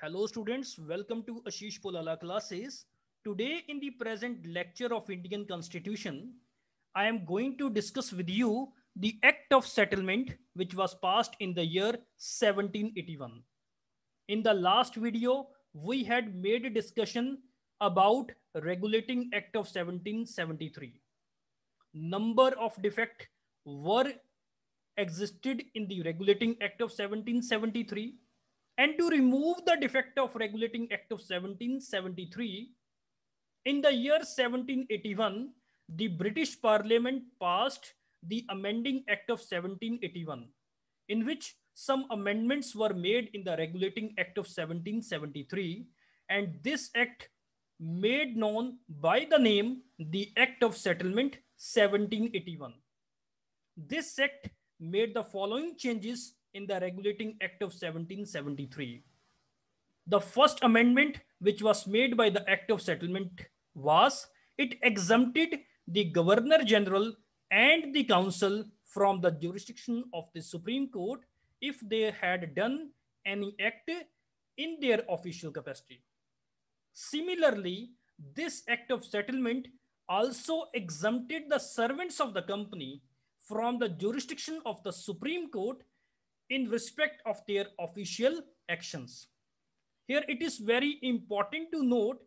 Hello students, welcome to Ashish Polala classes. Today in the present lecture of Indian Constitution, I am going to discuss with you the Act of Settlement which was passed in the year 1781. In the last video, we had made a discussion about Regulating Act of 1773. Number of defects were existed in the Regulating Act of 1773, and to remove the defect of Regulating Act of 1773, in the year 1781, the British Parliament passed the Amending Act of 1781, in which some amendments were made in the Regulating Act of 1773, and this act made known by the name the Act of Settlement 1781. This act made the following changes in the Regulating Act of 1773. The first amendment which was made by the Act of Settlement was it exempted the Governor General and the Council from the jurisdiction of the Supreme Court if they had done any act in their official capacity. Similarly, this Act of Settlement also exempted the servants of the company from the jurisdiction of the Supreme Court in respect of their official actions. Here it is very important to note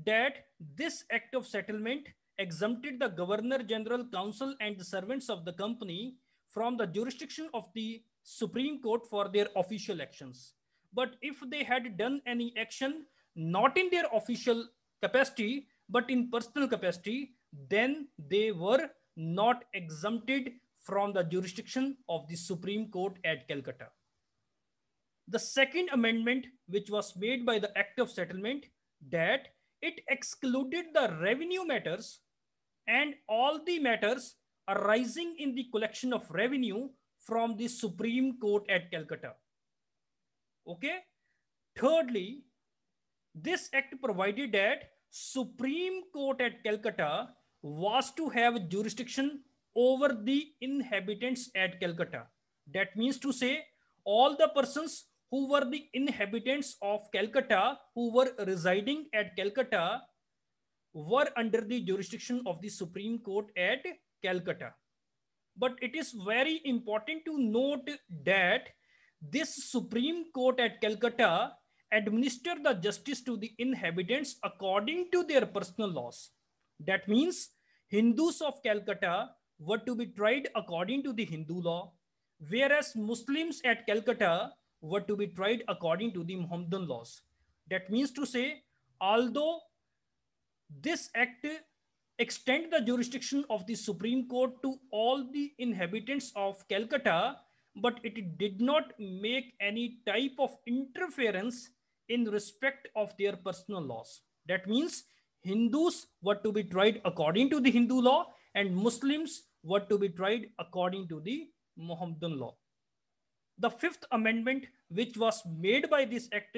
that this Act of Settlement exempted the Governor General, Council and the servants of the company from the jurisdiction of the Supreme Court for their official actions. But if they had done any action not in their official capacity but in personal capacity, then they were not exempted from the jurisdiction of the Supreme Court at Calcutta. The second amendment which was made by the Act of Settlement, that it excluded the revenue matters and all the matters arising in the collection of revenue from the Supreme Court at Calcutta. Okay. Thirdly, this act provided that Supreme Court at Calcutta was to have jurisdiction over the inhabitants at Calcutta. That means to say all the persons who were the inhabitants of Calcutta who were residing at Calcutta were under the jurisdiction of the Supreme Court at Calcutta. But it is very important to note that this Supreme Court at Calcutta administer the justice to the inhabitants according to their personal laws. That means Hindus of Calcutta were to be tried according to the Hindu law, whereas Muslims at Calcutta were to be tried according to the Mohammedan laws. That means to say, although this act extend the jurisdiction of the Supreme Court to all the inhabitants of Calcutta, but it did not make any type of interference in respect of their personal laws. That means Hindus were to be tried according to the Hindu law and Muslims were to be tried according to the Mohammedan law. The fifth amendment which was made by this act,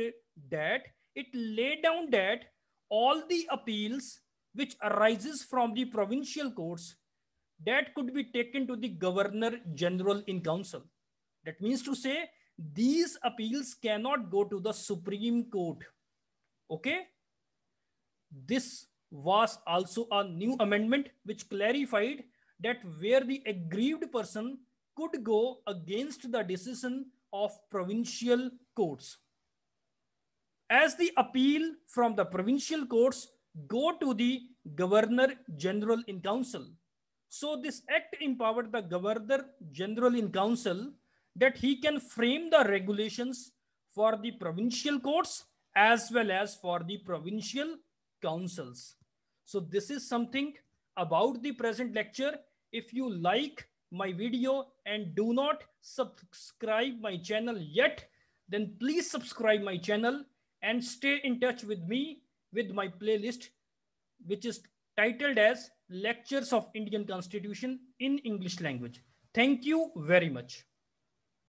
that it laid down that all the appeals which arises from the provincial courts that could be taken to the Governor General in Council. That means to say these appeals cannot go to the Supreme Court. Okay. This was also a new amendment which clarified that where the aggrieved person could go against the decision of provincial courts, as the appeal from the provincial courts go to the Governor General in Council. So this act empowered the Governor General in Council that he can frame the regulations for the provincial courts as well as for the provincial councils. So this is something about the present lecture. If you like my video and do not subscribe my channel yet, then please subscribe my channel and stay in touch with me with my playlist, which is titled as Lectures of Indian Constitution in English language. Thank you very much.